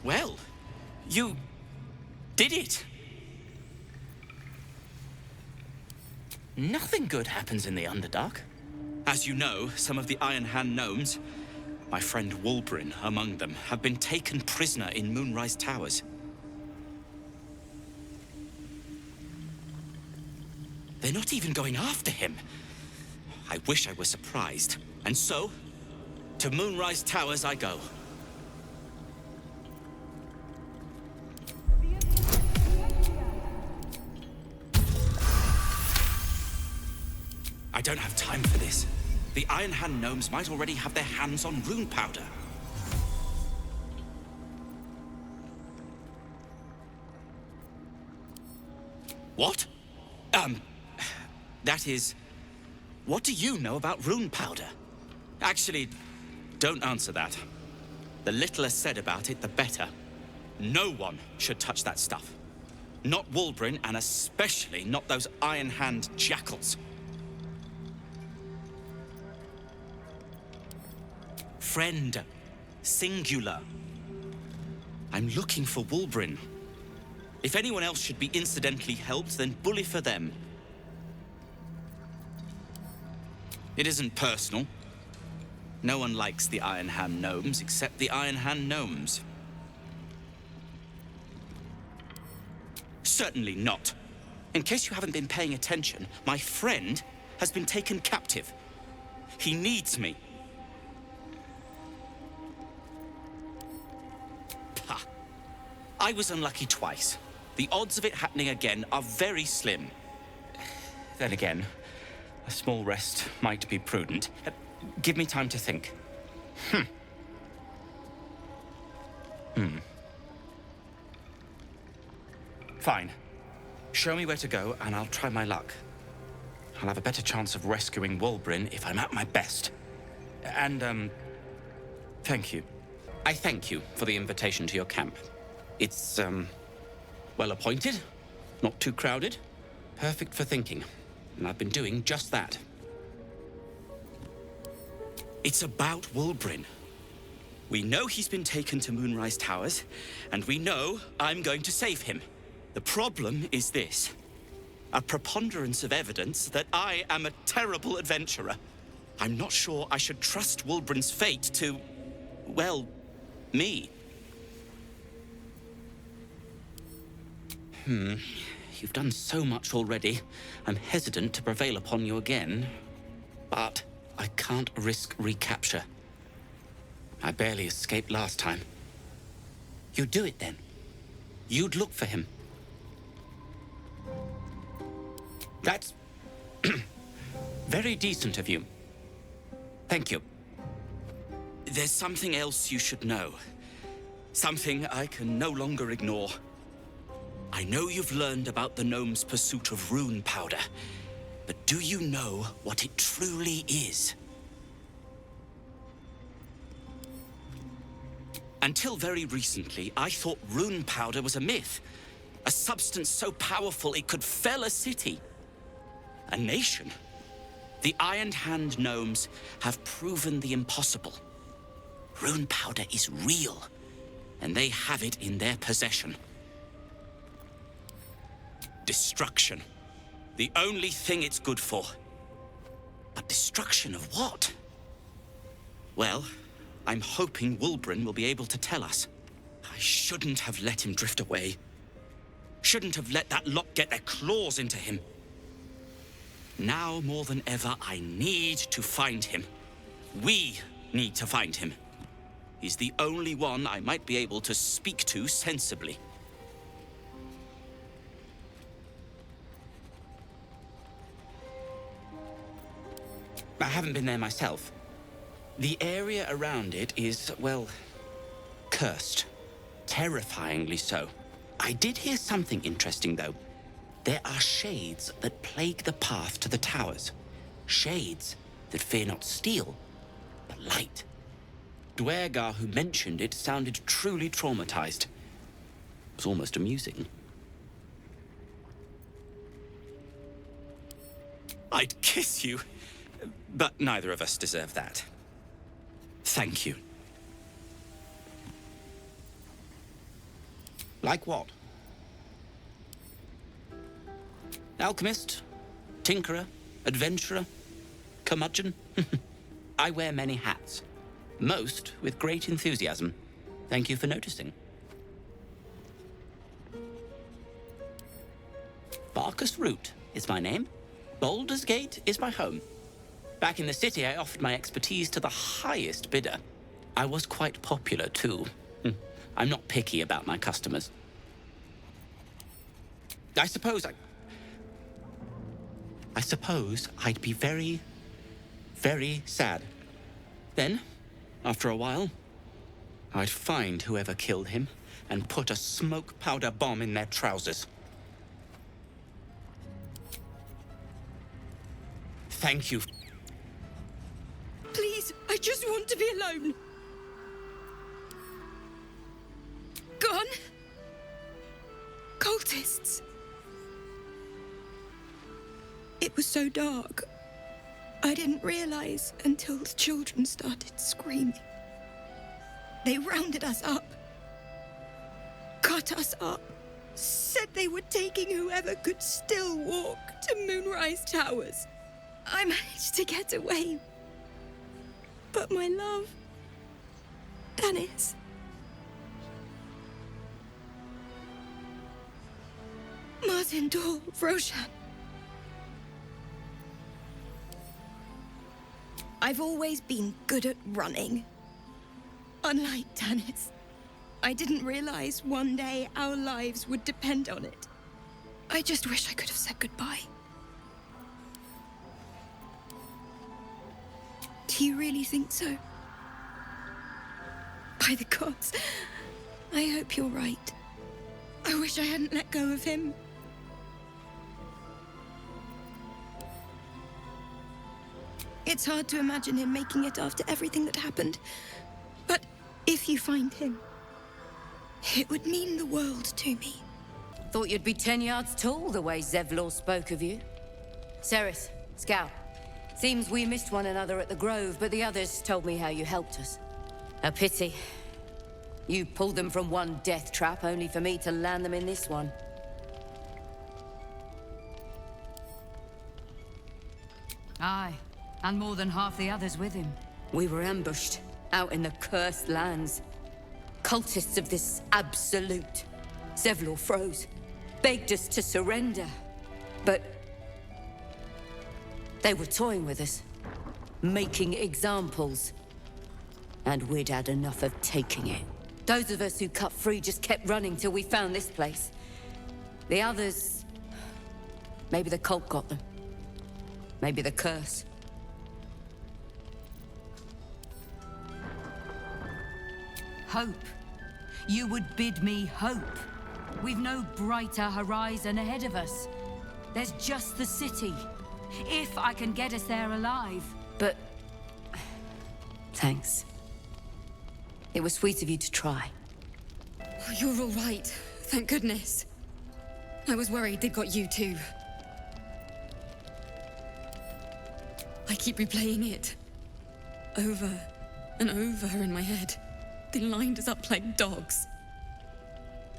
Well, you did it. Nothing good happens in the Underdark. As you know, some of the Iron Hand gnomes, my friend Wulbren among them, have been taken prisoner in Moonrise Towers. They're not even going after him. I wish I were surprised. And so, to Moonrise Towers I go. I don't have time for this. The Iron Hand gnomes might already have their hands on rune powder. What? That is... What do you know about rune powder? Actually, don't answer that. The littler said about it, the better. No one should touch that stuff. Not Wulbren, and especially not those Iron Hand jackals. Friend. Singular. I'm looking for Wulbren. If anyone else should be incidentally helped, then bully for them. It isn't personal. No one likes the Iron Hand gnomes except the Iron Hand gnomes. Certainly not. In case you haven't been paying attention, my friend has been taken captive. He needs me. Pah. I was unlucky twice. The odds of it happening again are very slim. Then again, a small rest might be prudent. Give me time to think. Fine. Show me where to go, and I'll try my luck. I'll have a better chance of rescuing Wulbren if I'm at my best. And, thank you. I thank you for the invitation to your camp. It's, well appointed, not too crowded, perfect for thinking. And I've been doing just that. It's about Wulbren. We know he's been taken to Moonrise Towers, and we know I'm going to save him. The problem is this: a preponderance of evidence that I am a terrible adventurer. I'm not sure I should trust Wulbren's fate to, well, me. You've done so much already. I'm hesitant to prevail upon you again. But I can't risk recapture. I barely escaped last time. You'd do it then. You'd look for him. That's very decent of you. Thank you. There's something else you should know. Something I can no longer ignore. I know you've learned about the gnomes' pursuit of rune powder, but do you know what it truly is? Until very recently, I thought rune powder was a myth. A substance so powerful it could fell a city. A nation. The Iron Hand gnomes have proven the impossible. Rune powder is real, and they have it in their possession. Destruction. The only thing it's good for. But destruction of what? Well, I'm hoping Wulbren will be able to tell us. I shouldn't have let him drift away. Shouldn't have let that lot get their claws into him. Now more than ever, I need to find him. We need to find him. He's the only one I might be able to speak to sensibly. I haven't been there myself. The area around it is, well, cursed. Terrifyingly so. I did hear something interesting, though. There are shades that plague the path to the towers. Shades that fear not steel, but light. Dwergar, who mentioned it, sounded truly traumatized. It was almost amusing. I'd kiss you, but neither of us deserve that. Thank you. Like what? Alchemist, tinkerer, adventurer, curmudgeon. I wear many hats, most with great enthusiasm. Thank you for noticing. Barcus Wroot is my name. Baldur's Gate is my home. Back in the city, I offered my expertise to the highest bidder. I was quite popular, too. I'm not picky about my customers. I suppose I'd be very, very sad. Then, after a while, I'd find whoever killed him and put a smoke powder bomb in their trousers. Thank you. Please, I just want to be alone. Gone? Cultists. It was so dark. I didn't realize until the children started screaming. They rounded us up, cut us up, said they were taking whoever could still walk to Moonrise Towers. I managed to get away. But my love, Dennis. Martin Dor, Roshan. I've always been good at running. Unlike Dennis, I didn't realize one day our lives would depend on it. I just wish I could have said goodbye. Do you really think so? By the gods, I hope you're right. I wish I hadn't let go of him. It's hard to imagine him making it after everything that happened. But if you find him, it would mean the world to me. Thought you'd be 10 yards tall the way Zevlor spoke of you. Ceres, Scout. Seems we missed one another at the Grove, but the others told me how you helped us. A pity. You pulled them from one death trap, only for me to land them in this one. Aye, and more than half the others with him. We were ambushed, out in the cursed lands. Cultists of this absolute. Zevlor froze, begged us to surrender. But they were toying with us, making examples. And we'd had enough of taking it. Those of us who cut free just kept running till we found this place. The others... maybe the cult got them. Maybe the curse. Hope. You would bid me hope. We've no brighter horizon ahead of us. There's just the city. If I can get us there alive. But... thanks. It was sweet of you to try. Oh, you're all right. Thank goodness. I was worried they'd got you too. I keep replaying it. Over and over in my head. They lined us up like dogs.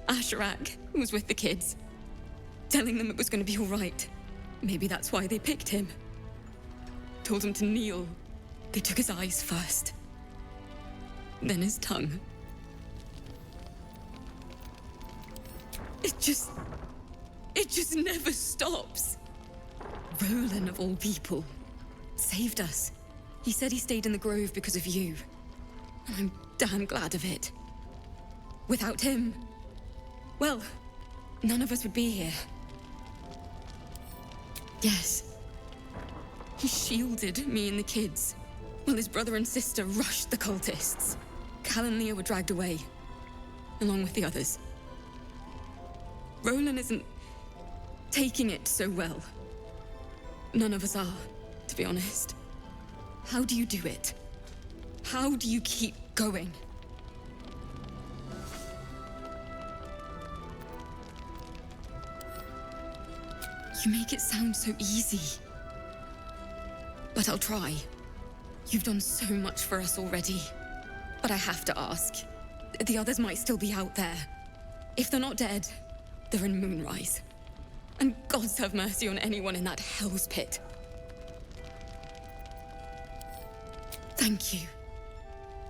Asherak was with the kids, telling them it was going to be all right. Maybe that's why they picked him. Told him to kneel. They took his eyes first. Then his tongue. It just never stops. Rolan, of all people, saved us. He said he stayed in the Grove because of you. And I'm damn glad of it. Without him, well, none of us would be here. Yes. He shielded me and the kids, while his brother and sister rushed the cultists. Cal and Leah were dragged away, along with the others. Rolan isn't taking it so well. None of us are, to be honest. How do you do it? How do you keep going? You make it sound so easy. But I'll try. You've done so much for us already. But I have to ask. The others might still be out there. If they're not dead, they're in Moonrise. And gods have mercy on anyone in that hell's pit. Thank you.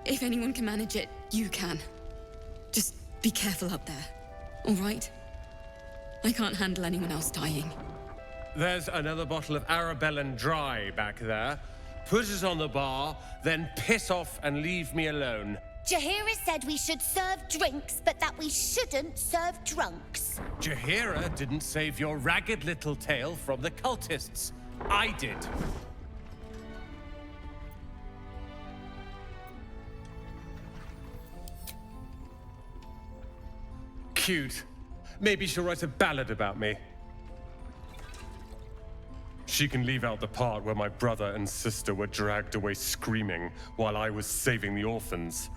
If anyone can manage it, you can. Just be careful up there, all right? I can't handle anyone else dying. There's another bottle of Arabellan Dry back there. Put it on the bar, then piss off and leave me alone. Jaheira said we should serve drinks, but that we shouldn't serve drunks. Jaheira didn't save your ragged little tail from the cultists. I did. Cute. Maybe she'll write a ballad about me. She can leave out the part where my brother and sister were dragged away screaming while I was saving the orphans.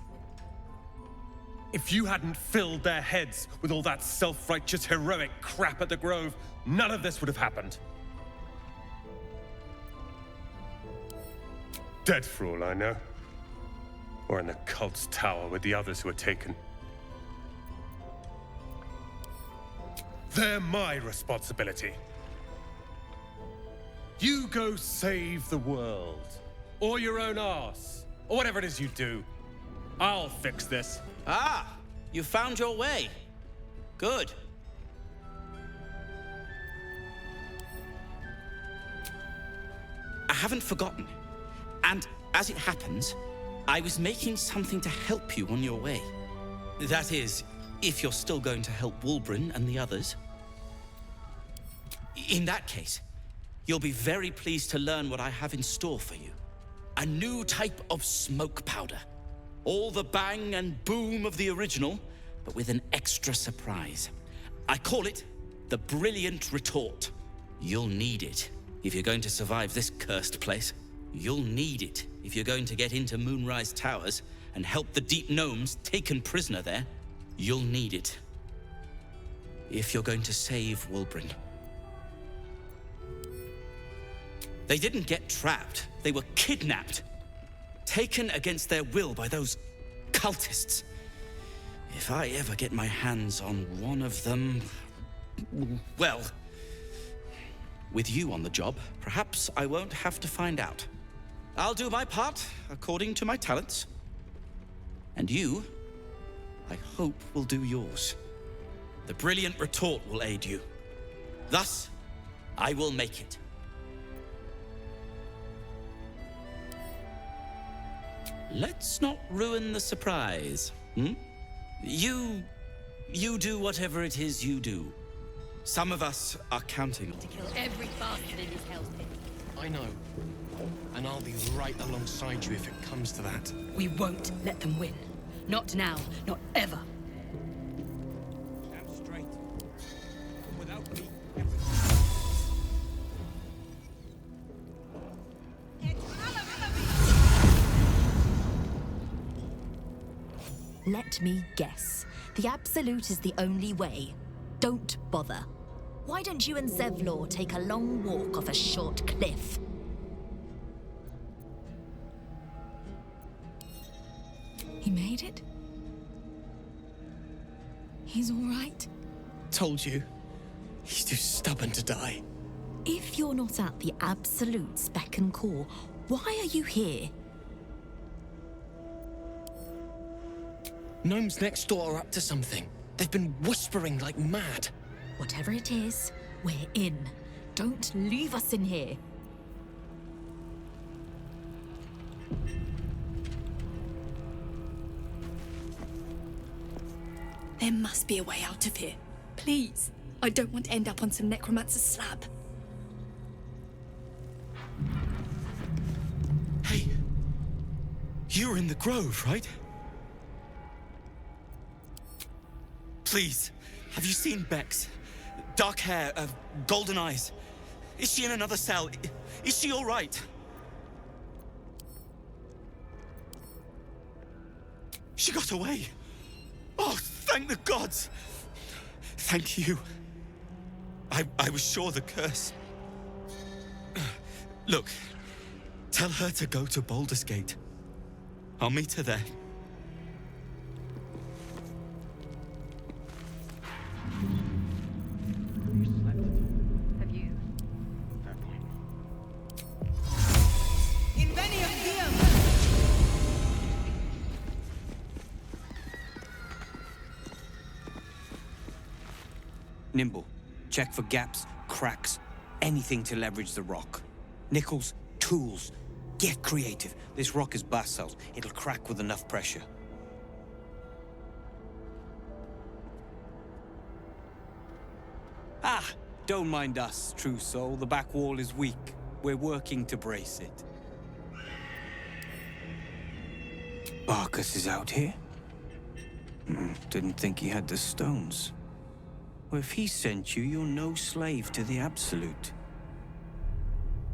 If you hadn't filled their heads with all that self-righteous heroic crap at the Grove, none of this would have happened. Dead for all I know. Or in the cult's tower with the others who were taken. They're my responsibility. You go save the world. Or your own arse. Or whatever it is you do. I'll fix this. Ah, you found your way. Good. I haven't forgotten. And as it happens, I was making something to help you on your way. That is, if you're still going to help Wulbren and the others. In that case, you'll be very pleased to learn what I have in store for you. A new type of smoke powder. All the bang and boom of the original, but with an extra surprise. I call it the Brilliant Retort. You'll need it if you're going to survive this cursed place. You'll need it if you're going to get into Moonrise Towers and help the Deep Gnomes taken prisoner there. You'll need it if you're going to save Wulbren. They didn't get trapped. They were kidnapped. Taken against their will by those cultists. If I ever get my hands on one of them... well... with you on the job, perhaps I won't have to find out. I'll do my part according to my talents. And you, I hope, will do yours. The Brilliant Retort will aid you. Thus, I will make it. Let's not ruin the surprise, hmm? You do whatever it is you do. Some of us are counting on To kill every bastard in his hell's pit. I know. And I'll be right alongside you if it comes to that. We won't let them win. Not now, not ever. Stand straight. Without me, Let me guess. The Absolute is the only way. Don't bother. Why don't you and Zevlor take a long walk off a short cliff? He made it? He's all right? Told you. He's too stubborn to die. If you're not at the Absolute Spec and Core, why are you here? Gnomes next door are up to something. They've been whispering like mad. Whatever it is, we're in. Don't leave us in here. There must be a way out of here. Please. I don't want to end up on some necromancer's slab. Hey, you were in the Grove, right? Please, have you seen Bex? Dark hair, golden eyes. Is she in another cell? Is she all right? She got away. Oh, thank the gods. Thank you. I was sure the curse. Look, tell her to go to Baldur's Gate. I'll meet her there. Nimble. Check for gaps, cracks, anything to leverage the rock. Nickels, tools. Get creative. This rock is basalt. It'll crack with enough pressure. Ah! Don't mind us, true soul. The back wall is weak. We're working to brace it. Barcus is out here? Didn't think he had the stones. Well, if he sent you, you're no slave to the Absolute.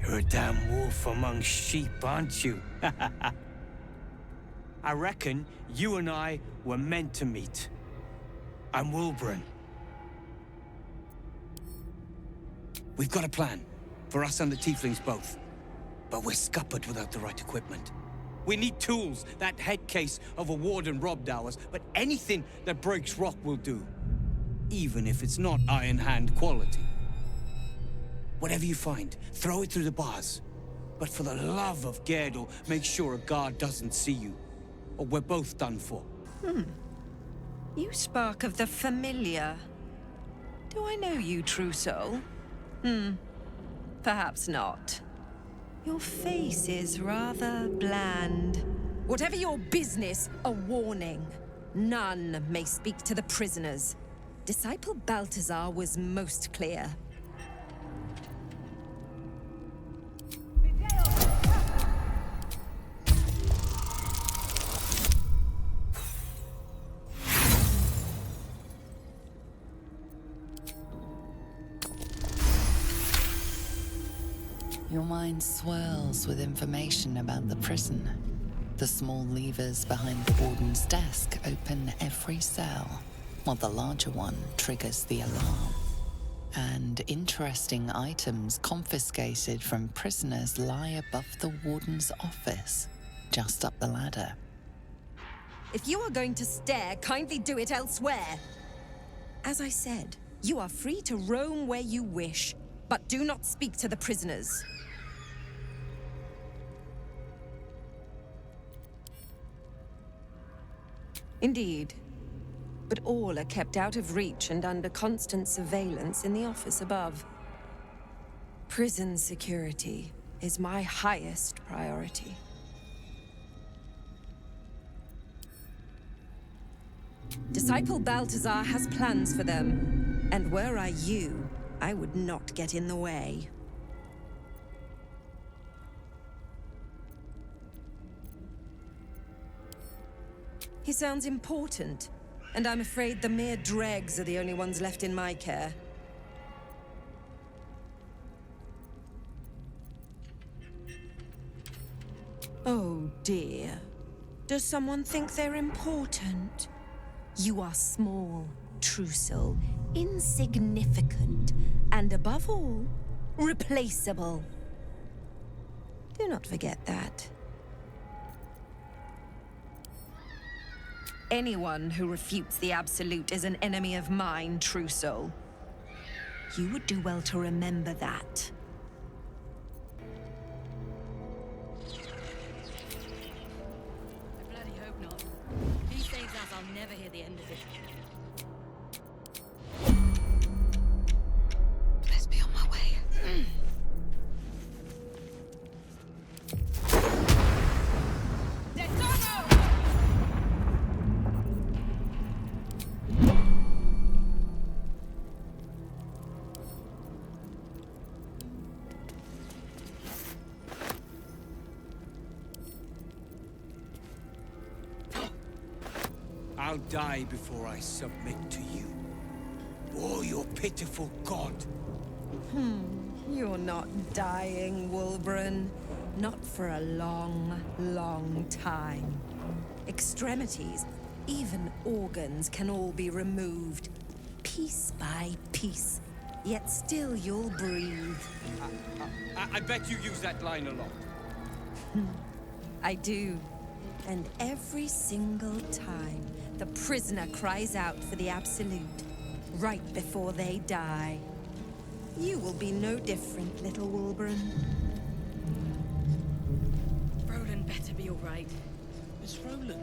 You're a damn wolf among sheep, aren't you? I reckon you and I were meant to meet. I'm Wulbren. We've got a plan, for us and the Tieflings both. But we're scuppered without the right equipment. We need tools. That head case of a warden robbed ours, but anything that breaks rock will do. Even if it's not Iron Hand quality. Whatever you find, throw it through the bars. But for the love of Gerdel, make sure a guard doesn't see you. Or we're both done for. You spark of the familiar. Do I know you, true soul? Perhaps not. Your face is rather bland. Whatever your business, a warning. None may speak to the prisoners. Disciple Balthazar was most clear. Your mind swirls with information about the prison. The small levers behind the warden's desk open every cell, while the larger one triggers the alarm. And interesting items confiscated from prisoners lie above the warden's office, just up the ladder. If you are going to stare, kindly do it elsewhere. As I said, you are free to roam where you wish, but do not speak to the prisoners. Indeed. But all are kept out of reach and under constant surveillance in the office above. Prison security is my highest priority. Disciple Balthazar has plans for them, and were I you, I would not get in the way. He sounds important, and I'm afraid the mere dregs are the only ones left in my care. Oh dear. Does someone think they're important? You are small, Trussel, insignificant, and above all, replaceable. Do not forget that. Anyone who refutes the Absolute is an enemy of mine, true soul. You would do well to remember that. I bloody hope not. If he saves us, I'll never hear the end of it. Let's be on my way. I'll die before I submit to you. Or your pitiful god. You're not dying, Wulbren. Not for a long, long time. Extremities, even organs, can all be removed. Piece by piece. Yet still you'll breathe. I bet you use that line a lot. I do. And every single time, the prisoner cries out for the Absolute, right before they die. You will be no different, little Wulbren. Rolan better be all right. It's Rolan.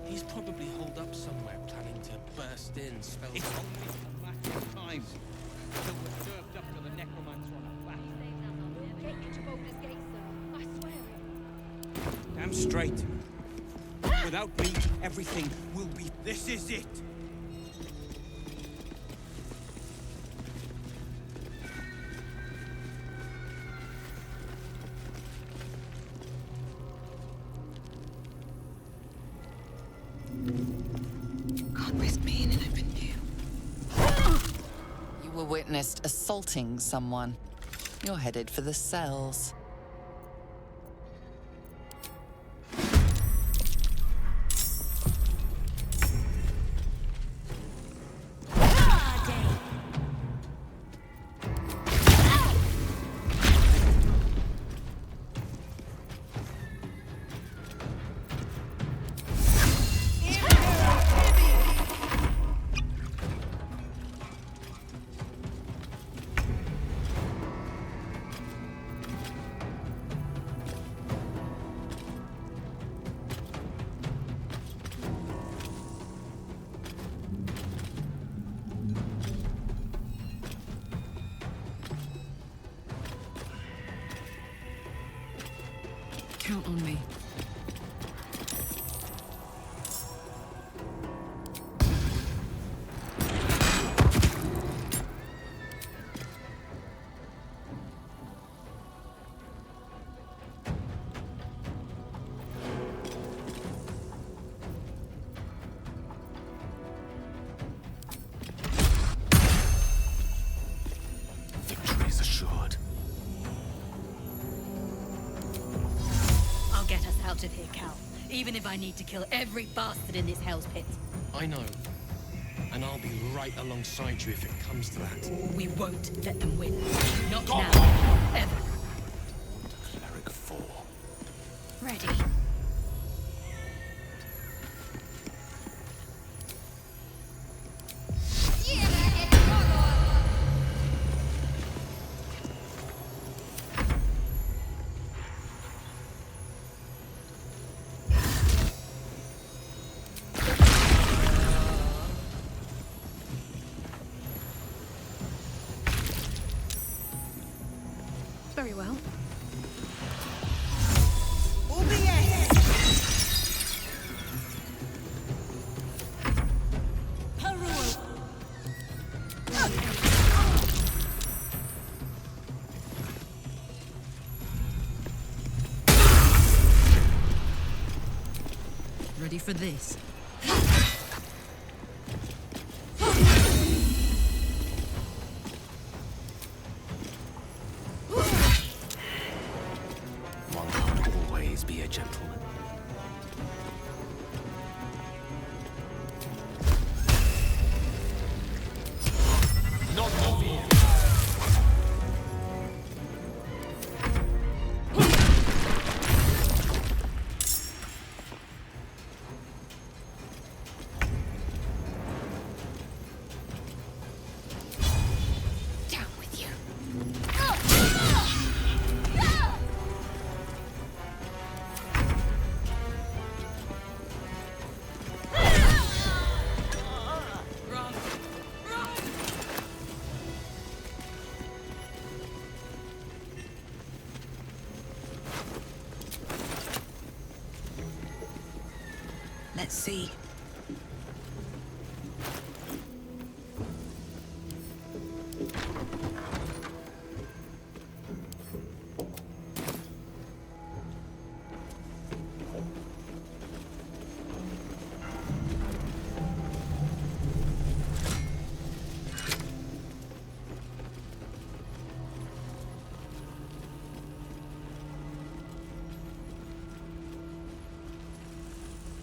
He's probably holed up somewhere, planning to burst in, spell. It's only a matter Times. Until we're served up to the necromancer on a platter. Take you to Baldur's Gate, sir. I swear it. Damn straight. Without me, everything will be... This is it! Can't risk being in open view. You were witnessed assaulting someone. You're headed for the cells. Count on me. Victory is assured. I'll get us out of here, Cal. Even if I need to kill every bastard in this hell's pit. I know. And I'll be right alongside you if it comes to that. We won't let them win. Not now. Ever. Cleric 4. Ready. Very well. Ready for this? One can't always be a gentleman. Not for fear. Let's see.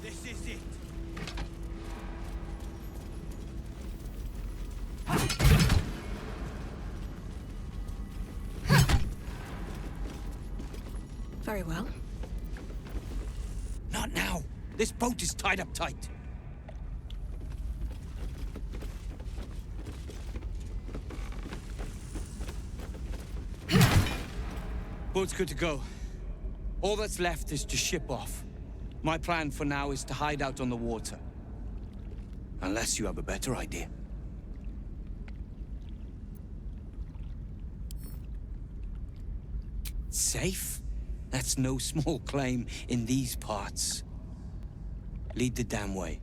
This is it. Very well. Not now. This boat is tied up tight. Boat's good to go. All that's left is to ship off. My plan for now is to hide out on the water. Unless you have a better idea. Safe? That's no small claim in these parts. Lead the damn way.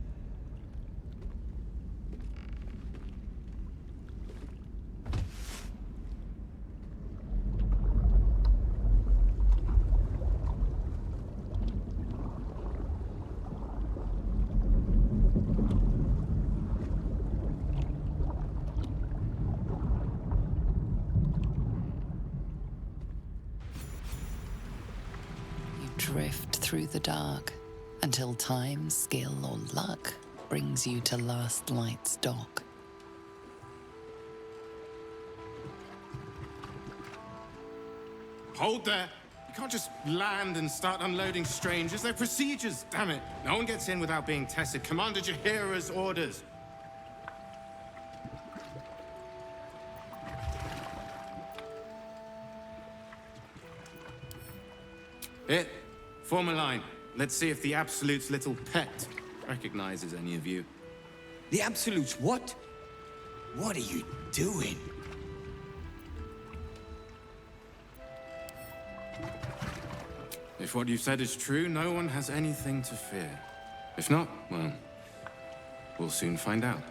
Drift through the dark until time, skill, or luck brings you to Last Light's dock. Hold there! You can't just land and start unloading strangers. They're procedures, damn it! No one gets in without being tested. Commander Jaheira's orders. Hit. Form a line. Let's see if the Absolute's little pet recognizes any of you. The Absolute's what? What are you doing? If what you've said is true, no one has anything to fear. If not, well, we'll soon find out.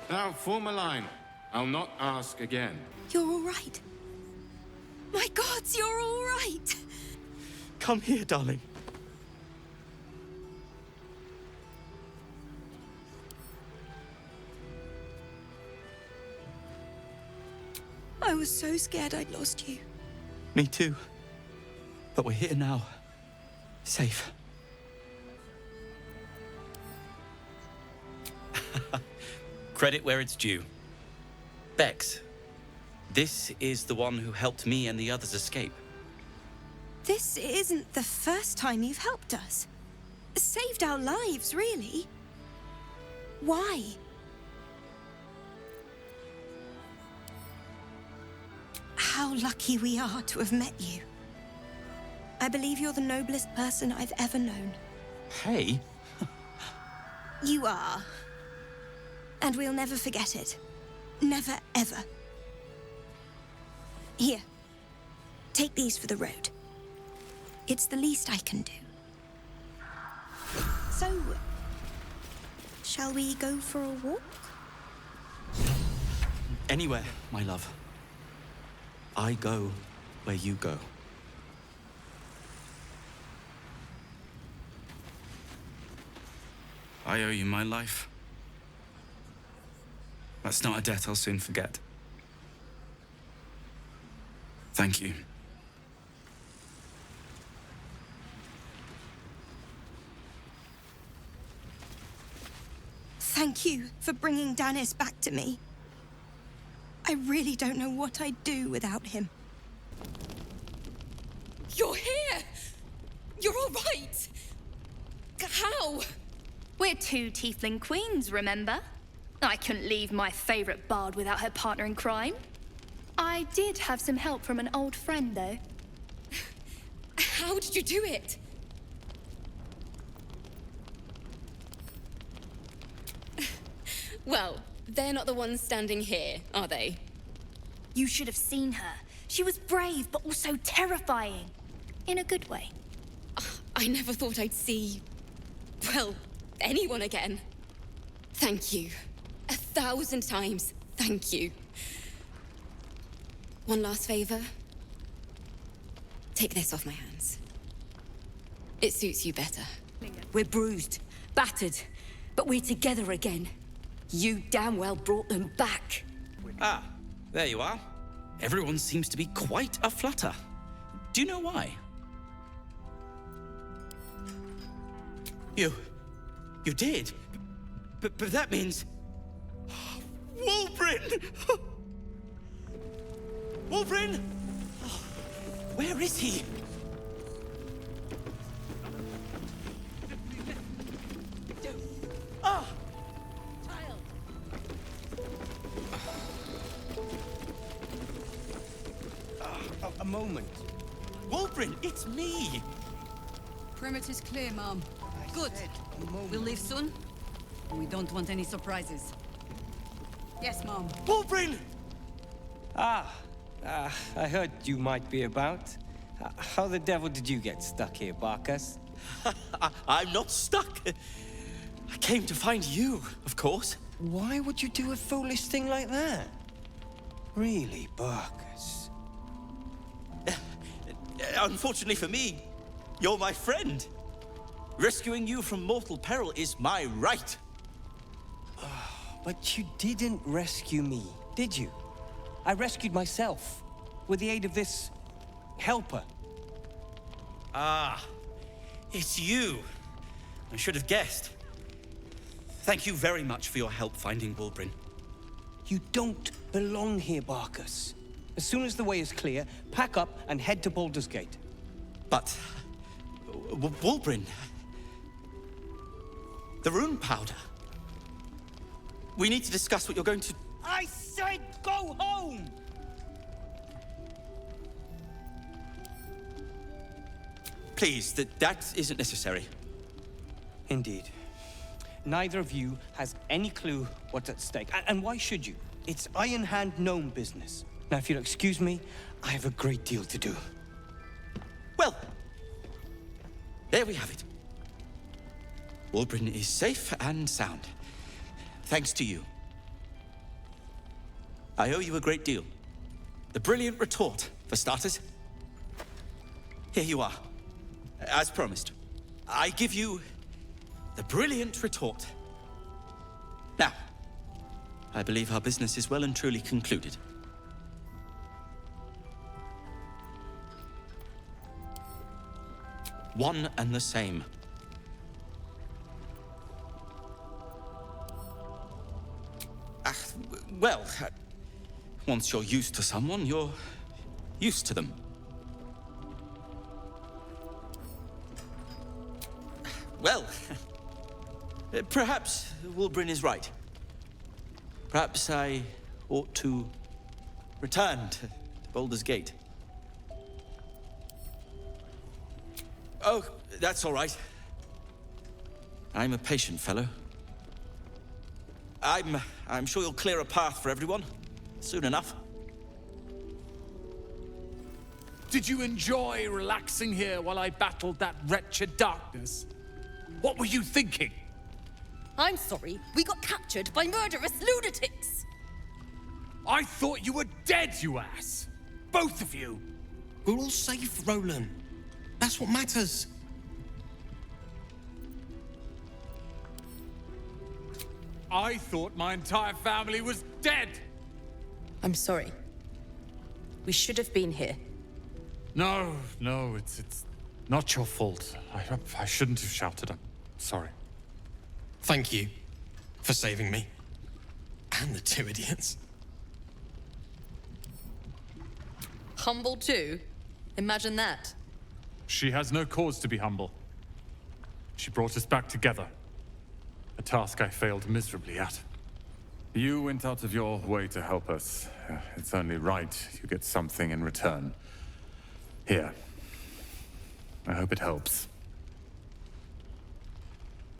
Now, form a line. I'll not ask again. You're all right. My gods, you're all right. Come here, darling. I was so scared I'd lost you. Me too. But we're here now. Safe. Credit where it's due. Bex, this is the one who helped me and the others escape. This isn't the first time you've helped us. Saved our lives, really. Why? How lucky we are to have met you. I believe you're the noblest person I've ever known. Hey. You are. And we'll never forget it. Never, ever. Here. Take these for the road. It's the least I can do. So, shall we go for a walk? Anywhere, my love. I go where you go. I owe you my life. That's not a debt I'll soon forget. Thank you. Thank you for bringing Danis back to me. I really don't know what I'd do without him. You're here! You're all right! How? We're two Tiefling queens, remember? I couldn't leave my favorite bard without her partner in crime. I did have some help from an old friend, though. How did you do it? Well, they're not the ones standing here, are they? You should have seen her. She was brave, but also terrifying. In a good way. I never thought I'd see... well, anyone again. Thank you. 1,000 times, thank you. One last favor. Take this off my hands. It suits you better. We're bruised, battered, but we're together again. You damn well brought them back. Ah, there you are. Everyone seems to be quite a flutter. Do you know why? You did? But that means... Wulbren! Wulbren! Oh, where is he? Ah! A moment. Wulbren, it's me! Perimeter's clear, Mom. Good. We'll leave soon. We don't want any surprises. Yes, Mom. Wulbren! I heard you might be about. How the devil did you get stuck here, Barcus? I'm not stuck. I came to find you, of course. Why would you do a foolish thing like that? Really, Barcus? Unfortunately for me, you're my friend. Rescuing you from mortal peril is my right. But you didn't rescue me, did you? I rescued myself, with the aid of this helper. Ah, it's you. I should have guessed. Thank you very much for your help finding Wulbren. You don't belong here, Barcus. As soon as the way is clear, pack up and head to Baldur's Gate. But... Wulbren... The rune powder... We need to discuss what you're going to... I said go home! Please, that isn't necessary. Indeed. Neither of you has any clue what's at stake. And why should you? It's Iron Hand gnome business. Now, if you'll excuse me, I have a great deal to do. Well, there we have it. Wulbren is safe and sound. Thanks to you. I owe you a great deal. The brilliant retort, for starters. Here you are. As promised. I give you the brilliant retort. Now, I believe our business is well and truly concluded. One and the same. Well, once you're used to someone, you're used to them. Well, perhaps Wulbren is right. Perhaps I ought to return to Baldur's Gate. Oh, that's all right. I'm a patient fellow. I'm sure you'll clear a path for everyone soon enough. Did you enjoy relaxing here while I battled that wretched darkness? What were you thinking? I'm sorry, we got captured by murderous lunatics! I thought you were dead, you ass! Both of you! We're all safe, Rolan. That's what matters. I thought my entire family was dead! I'm sorry. We should have been here. No, it's not your fault. I shouldn't have shouted. I'm sorry. Thank you for saving me. And the two idiots. Humble too? Imagine that. She has no cause to be humble. She brought us back together. A task I failed miserably at. You went out of your way to help us. It's only right you get something in return. Here. I hope it helps.